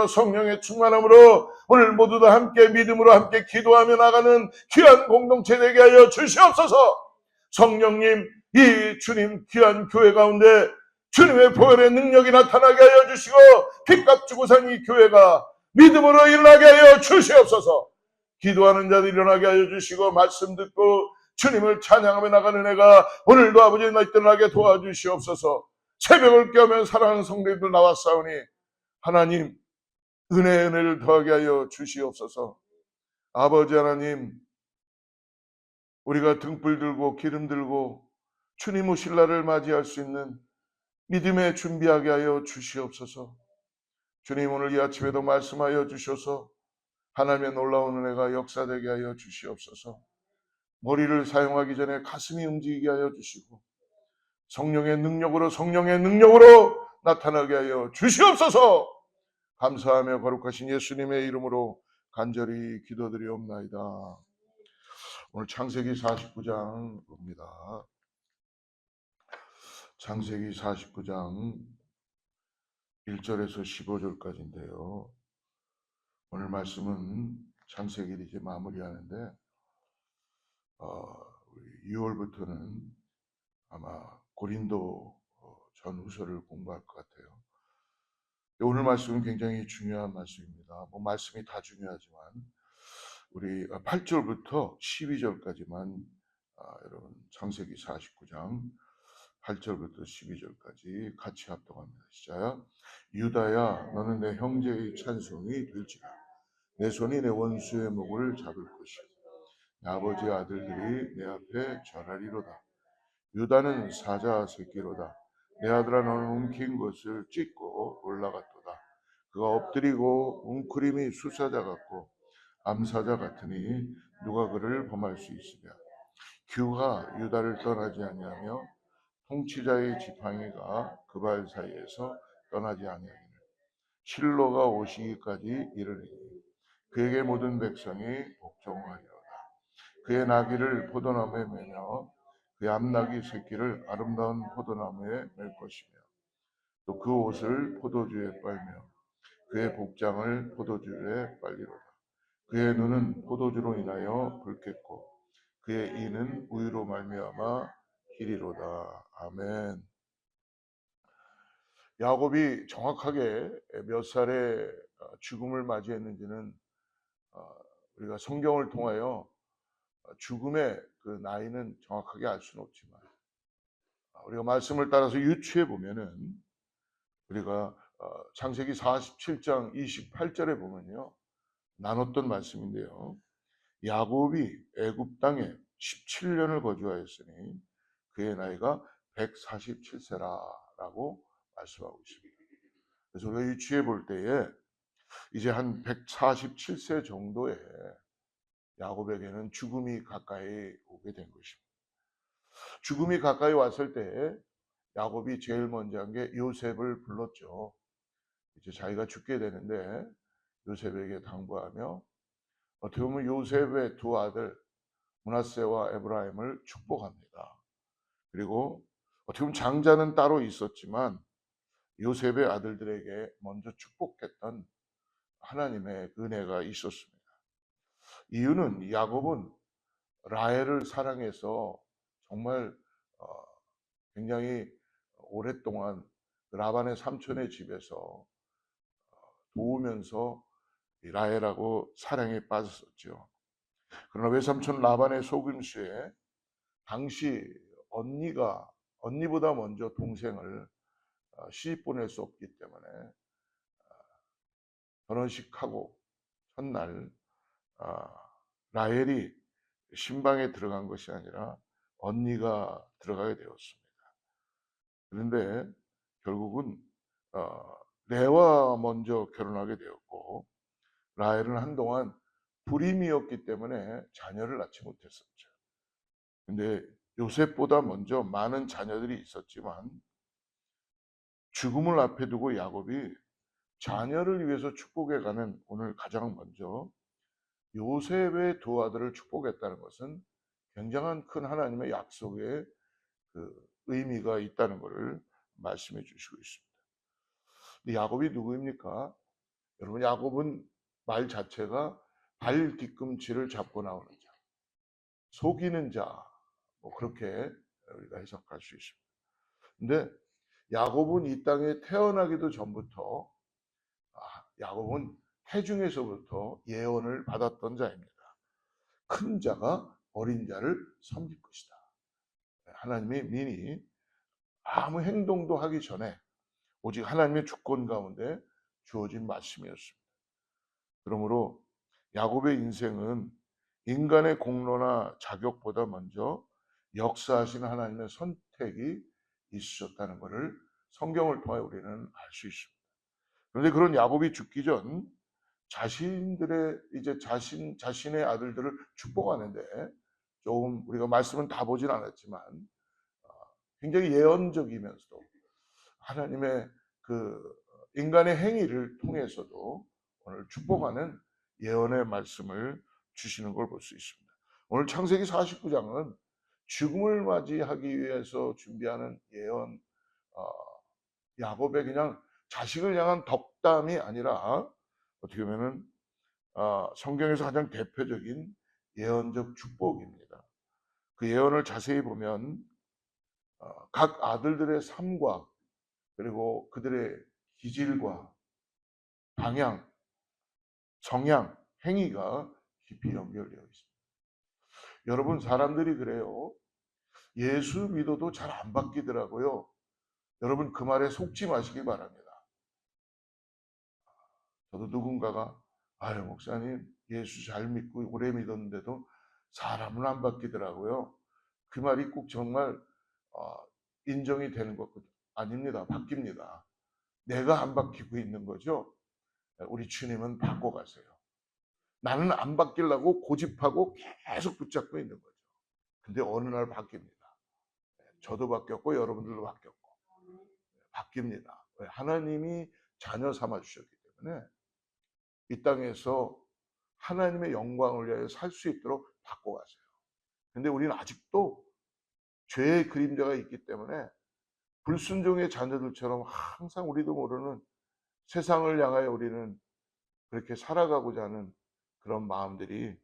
능력으로 성령의 충만함으로 오늘 모두 다 함께 믿음으로 함께 기도하며 나가는 귀한 공동체 되게 하여 주시옵소서. 성령님, 이 주님 귀한 교회 가운데 주님의 보혈의 능력이 나타나게 하여 주시고 핏값 주고 산 이 교회가 믿음으로 일어나게 하여 주시옵소서. 기도하는 자들 일어나게 하여 주시고 말씀 듣고 주님을 찬양하며 나가는 애가 오늘도 아버지 일어나게 도와주시옵소서. 새벽을 깨우며 사랑하는 성도님들 나왔사오니 하나님 은혜를 더하게 하여 주시옵소서. 아버지 하나님, 우리가 등불 들고 기름 들고 주님 오실 날을 맞이할 수 있는 믿음에 준비하게 하여 주시옵소서. 주님 오늘 이 아침에도 말씀하여 주셔서 하나님의 놀라운 은혜가 역사되게 하여 주시옵소서. 머리를 사용하기 전에 가슴이 움직이게 하여 주시고 성령의 능력으로 나타나게 하여 주시옵소서. 감사하며 거룩하신 예수님의 이름으로 간절히 기도드리옵나이다. 오늘 창세기 49장 봅니다. 창세기 49장 1절에서 15절까지인데요. 오늘 말씀은 창세기를 이제 마무리하는데 6월부터는 아마 고린도 전후서를 공부할 것 같아요. 오늘 말씀은 굉장히 중요한 말씀입니다. 말씀이 다 중요하지만 우리 8절부터 12절까지만 여러분 창세기 49장 8절부터 12절까지 같이 합독합니다. 시작. 유다야, 너는 내 형제의 찬송이 될지라. 내 손이 내 원수의 목을 잡을 것이요 내 아버지의 아들들이 내 앞에 절하리로다. 유다는 사자 새끼로다. 내 아들아, 너는 움킨 것을 찢고 올라갔도다. 그가 엎드리고 웅크림이 수사자 같고 암사자 같으니 누가 그를 범할 수 있으랴. 규가 유다를 떠나지 아니하며 통치자의 지팡이가 그 발 사이에서 떠나지 아니하기를 실로가 오시기까지 이르리니 그에게 모든 백성이 복종하리로다. 그의 나귀를 포도나무에 매며 그의 암나귀 새끼를 아름다운 포도나무에 맬 것이며 또 그 옷을 포도주에 빨며 그의 복장을 포도주에 빨리로다. 그의 눈은 포도주로 인하여 붉겠고 그의 이는 우유로 말미암아 길이로다. 아멘. 야곱이 정확하게 몇 살에 죽음을 맞이했는지는 우리가 성경을 통하여 죽음의 그 나이는 정확하게 알 수는 없지만 우리가 말씀을 따라서 유추해 보면은 우리가 창세기 47장 28절에 보면요 나눴던 말씀인데요. 야곱이 애굽 땅에 17년을 거주하였으니 그의 나이가 147세라라고 말씀하고 있습니다. 그래서 우리가 유추해 볼 때에 이제 한 147세 정도의 야곱에게는 죽음이 가까이 오게 된 것입니다. 죽음이 가까이 왔을 때 야곱이 제일 먼저 한 게 요셉을 불렀죠. 이제 자기가 죽게 되는데 요셉에게 당부하며 어떻게 보면 요셉의 두 아들 므낫세와 에브라임을 축복합니다. 그리고 어떻게 보면 장자는 따로 있었지만 요셉의 아들들에게 먼저 축복했던 하나님의 은혜가 있었습니다. 이유는 야곱은 라헬을 사랑해서 정말 굉장히 오랫동안 라반의 삼촌의 집에서 도우면서 라헬하고 사랑에 빠졌었죠. 그러나 외삼촌 라반의 속임수에 당시 언니보다 먼저 동생을 시집 보낼 수 없기 때문에 결혼식하고 첫날 라헬이 신방에 들어간 것이 아니라 언니가 들어가게 되었습니다. 그런데 결국은 레아와 먼저 결혼하게 되었고 라헬은 한동안 불임이었기 때문에 자녀를 낳지 못했었죠. 근데 요셉보다 먼저 많은 자녀들이 있었지만 죽음을 앞에 두고 야곱이 자녀를 위해서 축복해 가는 오늘 가장 먼저 요셉의 두 아들을 축복했다는 것은 굉장한 큰 하나님의 약속의 그 의미가 있다는 것을 말씀해 주시고 있습니다. 근데 야곱이 누구입니까? 여러분, 야곱은 말 자체가 발 뒤꿈치를 잡고 나오는 자, 속이는 자, 뭐 그렇게 우리가 해석할 수 있습니다. 근데 야곱은 이 땅에 태어나기도 전부터 야곱은 태중에서부터 예언을 받았던 자입니다. 큰 자가 어린 자를 섬길 것이다. 하나님의 미리 아무 행동도 하기 전에 오직 하나님의 주권 가운데 주어진 말씀이었습니다. 그러므로 야곱의 인생은 인간의 공로나 자격보다 먼저 역사하신 하나님의 선택이 있으셨다는 것을 성경을 통해 우리는 알 수 있습니다. 그런데 그런 야곱이 죽기 전 자신의 아들들을 축복하는데 조금 우리가 말씀은 다 보진 않았지만 굉장히 예언적이면서도 하나님의 그 인간의 행위를 통해서도 오늘 축복하는 예언의 말씀을 주시는 걸 볼 수 있습니다. 오늘 창세기 49장은 죽음을 맞이하기 위해서 준비하는 예언, 야곱의 그냥 자식을 향한 덕담이 아니라 어떻게 보면은 성경에서 가장 대표적인 예언적 축복입니다. 그 예언을 자세히 보면 각 아들들의 삶과 그리고 그들의 기질과 방향, 성향, 행위가 깊이 연결되어 있습니다. 여러분, 사람들이 그래요. 예수 믿어도 잘 안 바뀌더라고요. 여러분, 그 말에 속지 마시기 바랍니다. 저도 누군가가 아유 목사님 예수 잘 믿고 오래 믿었는데도 사람은 안 바뀌더라고요. 그 말이 꼭 정말 인정이 되는 것 아닙니다. 바뀝니다. 내가 안 바뀌고 있는 거죠. 우리 주님은 바꿔가세요. 나는 안 바뀌려고 고집하고 계속 붙잡고 있는 거죠. 근데 어느 날 바뀝니다. 저도 바뀌었고 여러분들도 바뀌었고 바뀝니다. 하나님이 자녀 삼아 주셨기 때문에 이 땅에서 하나님의 영광을 위하여 살 수 있도록 바꿔가세요. 근데 우리는 아직도 죄의 그림자가 있기 때문에 불순종의 자녀들처럼 항상 우리도 모르는 세상을 향하여 우리는 그렇게 살아가고자 하는 그런 마음들이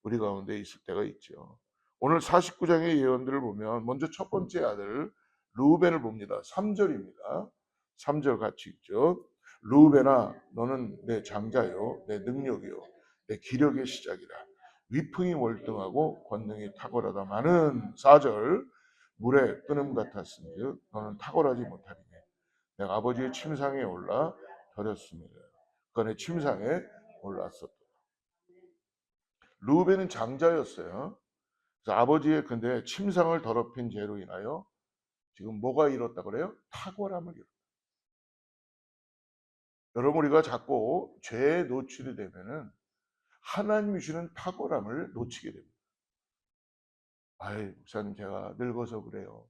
우리 가운데 있을 때가 있죠. 오늘 49장의 예언들을 보면 먼저 첫 번째 아들 르우벤을 봅니다. 3절입니다. 3절 같이 읽죠. 르우벤아 너는 내 장자요 내 능력이요 내 기력의 시작이라. 위풍이 월등하고 권능이 탁월하다마는 4절 물에 끊음 같았은즉 너는 탁월하지 못하리니 내가 아버지의 침상에 올라 더렸습니다. 그간의 침상에 올랐었다. 르우벤은 장자였어요. 그래서 아버지의 근데 침상을 더럽힌 죄로 인하여 지금 뭐가 이뤘다 그래요? 탁월함을 이뤘다. 여러분 우리가 자꾸 죄에 노출이 되면은 하나님이 주는 탁월함을 놓치게 됩니다. 아이 목사님 제가 늙어서 그래요.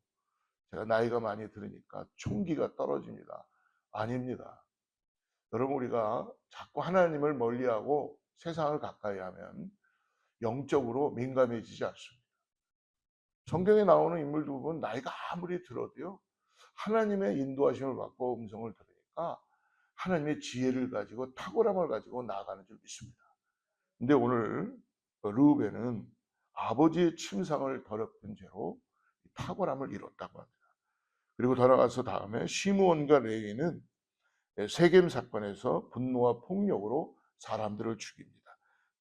제가 나이가 많이 들으니까 총기가 떨어집니다. 아닙니다. 여러분 우리가 자꾸 하나님을 멀리하고 세상을 가까이 하면 영적으로 민감해지지 않습니다. 성경에 나오는 인물들 보면 나이가 아무리 들어도요. 하나님의 인도하심을 받고 음성을 들으니까 하나님의 지혜를 가지고 탁월함을 가지고 나아가는 줄 믿습니다. 근데 오늘 르우벤은 아버지의 침상을 더럽힌 죄로 탁월함을 잃었다고 합니다. 그리고 돌아가서 다음에 시므온과 레위는 세겜 사건에서 분노와 폭력으로 사람들을 죽입니다.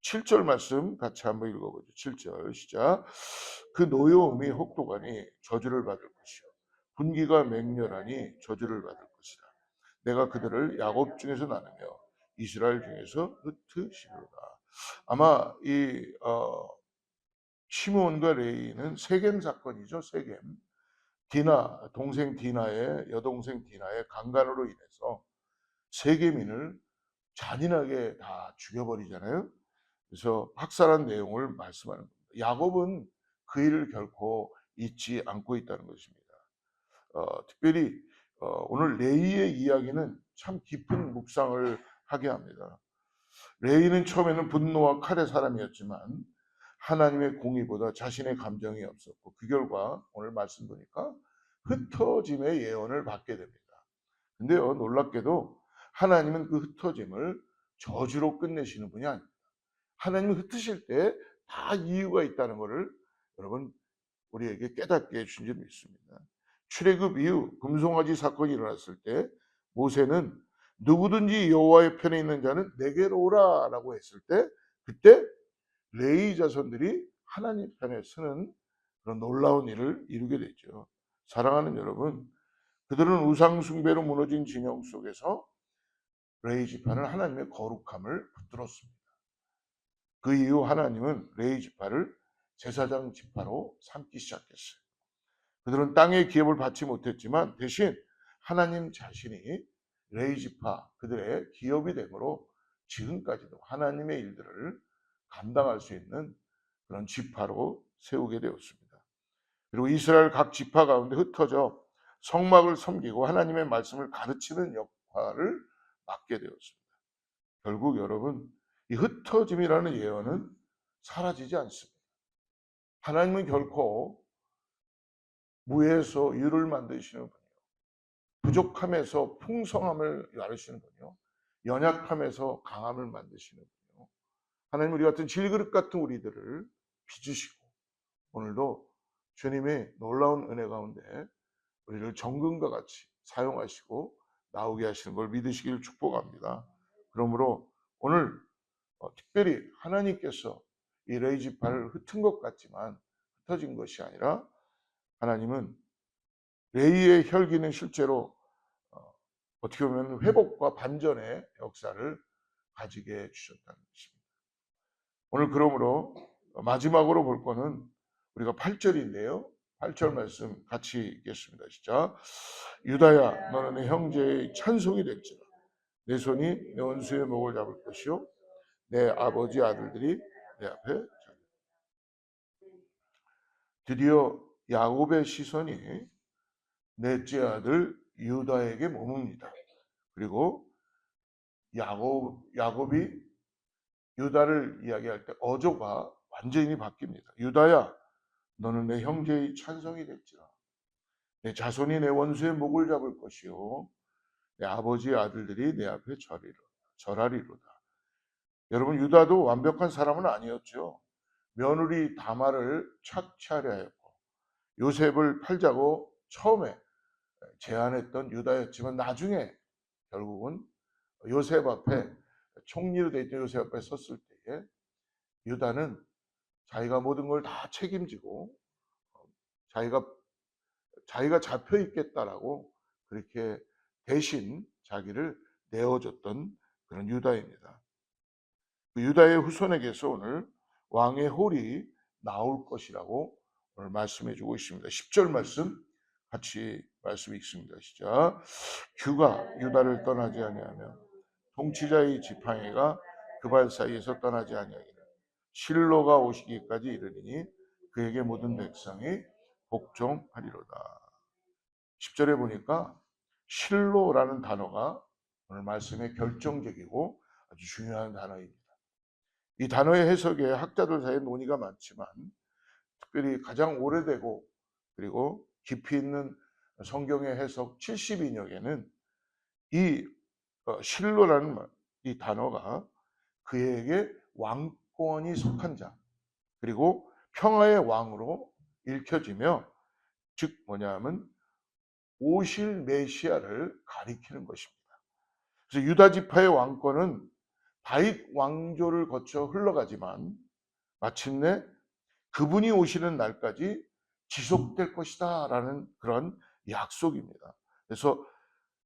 7절 말씀 같이 한번 읽어보죠. 7절 시작. 그 노여움이 혹독하니 저주를 받을 것이요 분기가 맹렬하니 저주를 받을 것이다. 내가 그들을 야곱 중에서 나누며 이스라엘 중에서 흩으시리로다. 아마 이 시므온과 레위는 세겜 사건이죠. 세겜. 디나 동생 디나의 여동생 디나의 강간으로 인해서 세계민을 잔인하게 다 죽여버리잖아요. 그래서 학살한 내용을 말씀하는 겁니다. 야곱은 그 일을 결코 잊지 않고 있다는 것입니다. 특별히 오늘 레위의 이야기는 참 깊은 묵상을 하게 합니다. 레위는 처음에는 분노와 칼의 사람이었지만 하나님의 공의보다 자신의 감정이 없었고 그 결과 오늘 말씀 보니까 흩어짐의 예언을 받게 됩니다. 근데요 놀랍게도 하나님은 그 흩어짐을 저주로 끝내시는 분이 아닙니다. 하나님이 흩으실 때 다 이유가 있다는 것을 여러분 우리에게 깨닫게 해주신 줄 믿습니다. 출애굽 이후 금송아지 사건이 일어났을 때 모세는 누구든지 여호와의 편에 있는 자는 내게로 오라라고 했을 때 그때 레위 자손들이 하나님 편에 서는 그런 놀라운 일을 이루게 됐죠. 사랑하는 여러분, 그들은 우상 숭배로 무너진 진영 속에서 레위 지파는 하나님의 거룩함을 붙들었습니다. 그 이후 하나님은 레위 지파를 제사장 지파로 삼기 시작했어요. 그들은 땅의 기업을 받지 못했지만 대신 하나님 자신이 레위 지파 그들의 기업이 되므로 지금까지도 하나님의 일들을 감당할 수 있는 그런 지파로 세우게 되었습니다. 그리고 이스라엘 각 지파 가운데 흩어져 성막을 섬기고 하나님의 말씀을 가르치는 역할을 맡게 되었습니다. 결국 여러분, 이 흩어짐이라는 예언은 사라지지 않습니다. 하나님은 결코 무에서 유를 만드시는 분이요, 부족함에서 풍성함을 나르시는 분이요, 연약함에서 강함을 만드시는 분이요, 하나님 우리 같은 질그릇 같은 우리들을 빚으시고 오늘도 주님의 놀라운 은혜 가운데 우리를 정금과 같이 사용하시고 나오게 하시는 걸 믿으시길 축복합니다. 그러므로 오늘 특별히 하나님께서 이 레위 지파를 흩은 것 같지만 흩어진 것이 아니라 하나님은 레위의 혈기는 실제로 어떻게 보면 회복과 반전의 역사를 가지게 해주셨다는 것입니다. 오늘 그러므로 마지막으로 볼 거는 우리가 8절인데요. 8절 말씀 같이 읽겠습니다. 시작. 유다야, 너는 내 형제의 찬송이 될지라. 내 손이 내 원수의 목을 잡을 것이요 내 아버지 아들들이 내 앞에 설. 드디어 야곱의 시선이 넷째 아들 유다에게 머뭅니다. 그리고 야곱이 유다를 이야기할 때 어조가 완전히 바뀝니다. 유다야, 너는 내 형제의 찬송이 될지라. 내 자손이 내 원수의 목을 잡을 것이요 내 아버지의 아들들이 내 앞에 절하리로다. 여러분, 유다도 완벽한 사람은 아니었죠. 며느리 다말을 착취하려 했고 요셉을 팔자고 처음에 제안했던 유다였지만 나중에 결국은 요셉 앞에 총리로 되어 있던 요셉 앞에 섰을 때에 유다는 자기가 모든 걸 다 책임지고 자기가 잡혀 있겠다라고 그렇게 대신 자기를 내어줬던 그런 유다입니다. 그 유다의 후손에게서 오늘 왕의 홀이 나올 것이라고 오늘 말씀해 주고 있습니다. 10절 말씀 같이 말씀 읽습니다. 시작. 규가 유다를 떠나지 아니하며 통치자의 지팡이가 그 발 사이에서 떠나지 아니하기를 실로가 오시기까지 이르리니 그에게 모든 백성이 복종하리로다. 10절에 보니까 실로라는 단어가 오늘 말씀의 결정적이고 아주 중요한 단어입니다. 이 단어의 해석에 학자들 사이에 논의가 많지만 특별히 가장 오래되고 그리고 깊이 있는 성경의 해석 70인역에는 이 실로라는 이 단어가 그에게 왕권이 속한 자 그리고 평화의 왕으로 읽혀지며 즉 뭐냐면 오실 메시아를 가리키는 것입니다. 그래서 유다 지파의 왕권은 다윗 왕조를 거쳐 흘러가지만 마침내 그분이 오시는 날까지 지속될 것이다 라는 그런 약속입니다. 그래서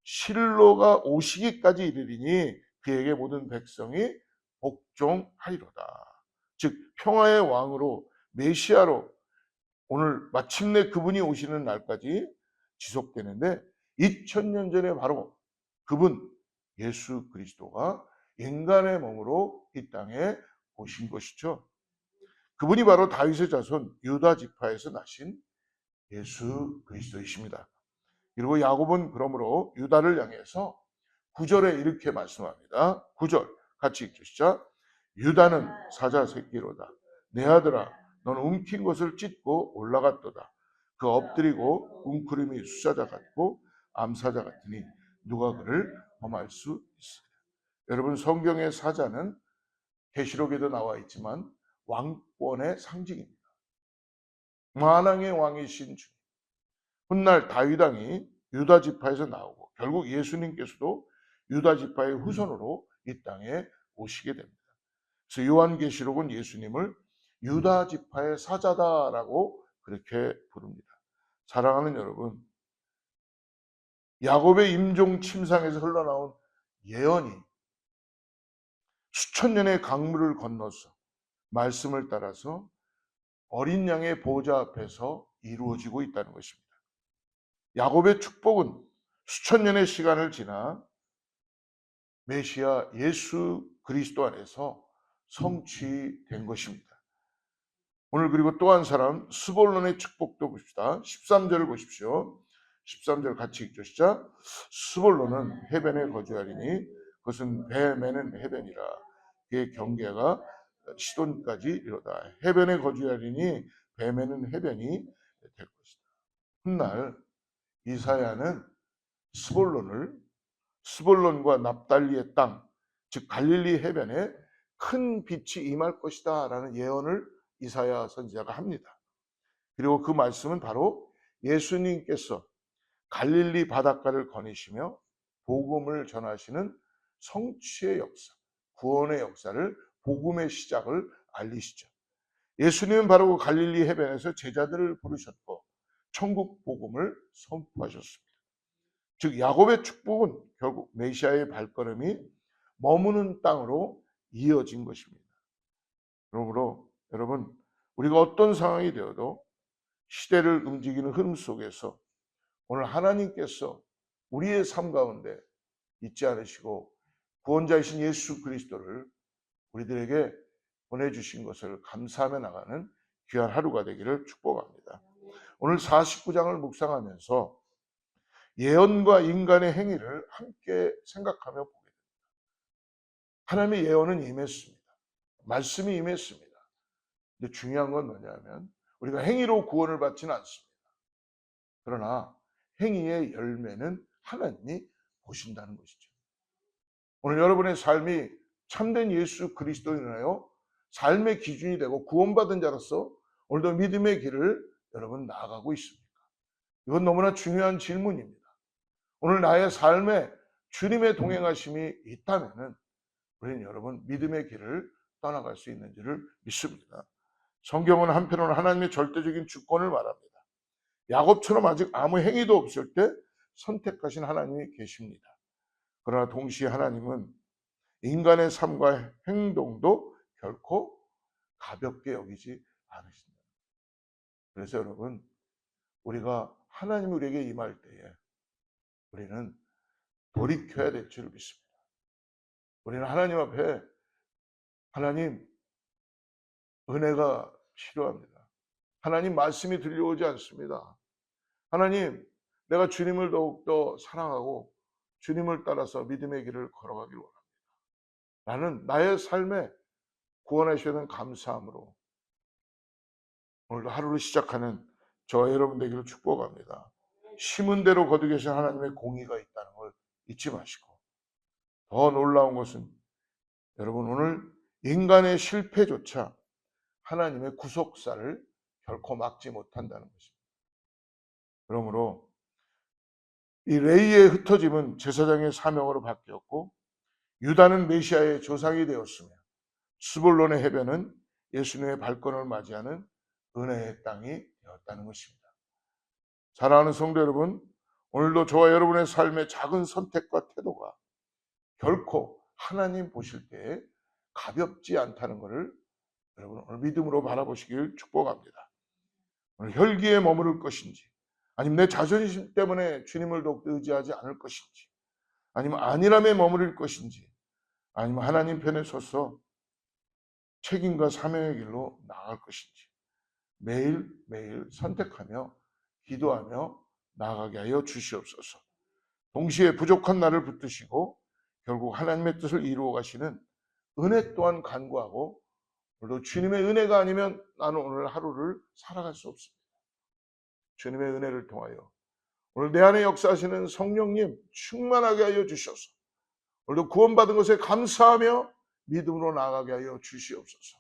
실로가 오시기까지 이르리니 그에게 모든 백성이 복종하리로다. 즉 평화의 왕으로 메시아로 오늘 마침내 그분이 오시는 날까지 지속되는데 2000년 전에 바로 그분 예수 그리스도가 인간의 몸으로 이 땅에 오신 것이죠. 그분이 바로 다윗의 자손 유다 지파에서 나신 예수 그리스도이십니다. 그리고 야곱은 그러므로 유다를 향해서 9절에 이렇게 말씀합니다. 9절 같이 읽죠. 시작. 유다는 사자 새끼로다. 내 아들아, 너는 움킨 것을 찢고 올라갔도다. 그 엎드리고 웅크림이 수사자 같고 암사자 같으니 누가 그를 범할 수 있으랴. 여러분, 성경의 사자는 계시록에도 나와 있지만 왕권의 상징입니다. 만왕의 왕이신 주. 훗날 다윗 왕이 유다 지파에서 나오고 결국 예수님께서도 유다 지파의 후손으로 이 땅에 오시게 됩니다. 그래서 요한계시록은 예수님을 유다 지파의 사자다라고 그렇게 부릅니다. 사랑하는 여러분, 야곱의 임종 침상에서 흘러나온 예언이 수천 년의 강물을 건너서 말씀을 따라서 어린 양의 보호자 앞에서 이루어지고 있다는 것입니다. 야곱의 축복은 수천 년의 시간을 지나 메시아 예수 그리스도 안에서 성취된 것입니다. 오늘 그리고 또 한 사람 스볼론의 축복도 봅시다. 13절을 보십시오. 13절 같이 읽죠. 시작. 스볼론은 해변에 거주하리니 그것은 배 매는 해변이라. 그의 경계가 시돈까지 이르다. 해변에 거주하리니 배 매는 해변이 될 것이다. 훗날 이사야는 스볼론과 납달리의 땅, 즉 갈릴리 해변에 큰 빛이 임할 것이다 라는 예언을 이사야 선지자가 합니다. 그리고 그 말씀은 바로 예수님께서 갈릴리 바닷가를 거니시며 복음을 전하시는 성취의 역사, 구원의 역사를, 복음의 시작을 알리시죠. 예수님은 바로 그 갈릴리 해변에서 제자들을 부르셨고 천국 복음을 선포하셨습니다. 즉 야곱의 축복은 결국 메시아의 발걸음이 머무는 땅으로 이어진 것입니다. 그러므로 여러분, 우리가 어떤 상황이 되어도 시대를 움직이는 흐름 속에서 오늘 하나님께서 우리의 삶 가운데 잊지 않으시고 구원자이신 예수 그리스도를 우리들에게 보내주신 것을 감사하며 나가는 귀한 하루가 되기를 축복합니다. 오늘 49장을 묵상하면서 예언과 인간의 행위를 함께 생각하며 보게 됩니다. 하나님의 예언은 임했습니다. 말씀이 임했습니다. 근데 중요한 건 뭐냐면 우리가 행위로 구원을 받지는 않습니다. 그러나 행위의 열매는 하나님이 보신다는 것이죠. 오늘 여러분의 삶이 참된 예수 그리스도인이나요? 삶의 기준이 되고 구원받은 자로서 오늘도 믿음의 길을 여러분 나아가고 있습니까? 이건 너무나 중요한 질문입니다. 오늘 나의 삶에 주님의 동행하심이 있다면 우리는 여러분 믿음의 길을 떠나갈 수 있는지를 믿습니다. 성경은 한편으로는 하나님의 절대적인 주권을 말합니다. 야곱처럼 아직 아무 행위도 없을 때 선택하신 하나님이 계십니다. 그러나 동시에 하나님은 인간의 삶과 행동도 결코 가볍게 여기지 않으신다. 그래서 여러분, 우리가 하나님이 우리에게 임할 때에 우리는 돌이켜야 될 줄 믿습니다. 우리는 하나님 앞에 하나님 은혜가 필요합니다. 하나님 말씀이 들려오지 않습니다. 하나님, 내가 주님을 더욱더 사랑하고 주님을 따라서 믿음의 길을 걸어가길 원합니다. 나는 나의 삶에 구원하시는 감사함으로 오늘도 하루를 시작하는 저와 여러분 되기를 축복합니다. 심은 대로 거두게 계신 하나님의 공의가 있다는 걸 잊지 마시고, 더 놀라운 것은 여러분 오늘 인간의 실패조차 하나님의 구속사를 결코 막지 못한다는 것입니다. 그러므로 이 레이의 흩어짐은 제사장의 사명으로 바뀌었고 유다는 메시아의 조상이 되었으며 스볼론의 해변은 예수님의 발권을 맞이하는 은혜의 땅이 되었다는 것입니다. 사랑하는 성도 여러분, 오늘도 저와 여러분의 삶의 작은 선택과 태도가 결코 하나님 보실 때에 가볍지 않다는 것을 여러분 오늘 믿음으로 바라보시길 축복합니다. 오늘 혈기에 머무를 것인지, 아니면 내 자존심 때문에 주님을 더욱 의지하지 않을 것인지, 아니면 안일함에 머무를 것인지, 아니면 하나님 편에 서서 책임과 사명의 길로 나아갈 것인지 매일매일 선택하며 기도하며 나아가게 하여 주시옵소서. 동시에 부족한 나를 붙드시고 결국 하나님의 뜻을 이루어 가시는 은혜 또한 간구하고, 오늘도 주님의 은혜가 아니면 나는 오늘 하루를 살아갈 수 없습니다. 주님의 은혜를 통하여 오늘 내 안에 역사하시는 성령님 충만하게 하여 주셔서 오늘도 구원받은 것에 감사하며 믿음으로 나아가게 하여 주시옵소서.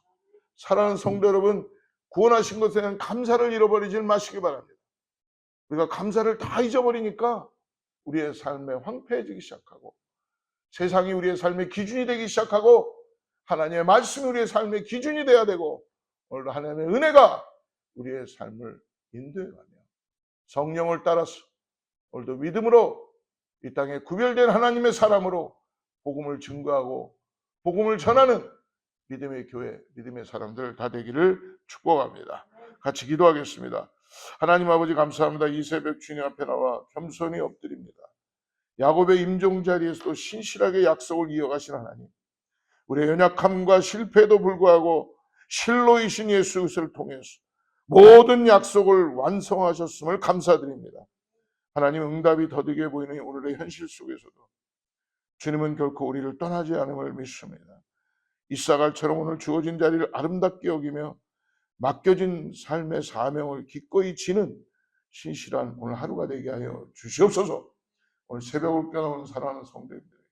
사랑하는 성도 여러분, 구원하신 것에 대한 감사를 잃어버리지 마시기 바랍니다. 우리가 감사를 다 잊어버리니까 우리의 삶에 황폐해지기 시작하고, 세상이 우리의 삶의 기준이 되기 시작하고, 하나님의 말씀이 우리의 삶의 기준이 되어야 되고, 오늘도 하나님의 은혜가 우리의 삶을 인도해가며 성령을 따라서 오늘도 믿음으로 이 땅에 구별된 하나님의 사람으로 복음을 증거하고 복음을 전하는 믿음의 교회, 믿음의 사람들 다 되기를 축복합니다. 같이 기도하겠습니다. 하나님 아버지 감사합니다. 이 새벽 주님 앞에 나와 겸손히 엎드립니다. 야곱의 임종 자리에서도 신실하게 약속을 이어가신 하나님, 우리의 연약함과 실패에도 불구하고 실로이신 예수 그리스도를 통해서 모든 약속을 완성하셨음을 감사드립니다. 하나님, 응답이 더디게 보이는 오늘의 현실 속에서도 주님은 결코 우리를 떠나지 않음을 믿습니다. 이사갈처럼 오늘 주어진 자리를 아름답게 여기며 맡겨진 삶의 사명을 기꺼이 지는 신실한 오늘 하루가 되게 하여 주시옵소서. 오늘 새벽을 깨어나온 사랑하는 성도님들에게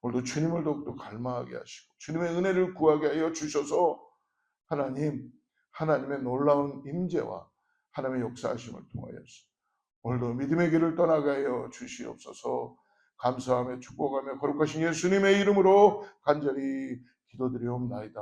오늘도 주님을 더욱더 갈망하게 하시고 주님의 은혜를 구하게 하여 주셔서 하나님의 놀라운 임재와 하나님의 역사하심을 통하여서 오늘도 믿음의 길을 떠나게 하여 주시옵소서. 감사하며 축복하며 거룩하신 예수님의 이름으로 간절히 기도드리옵나이다.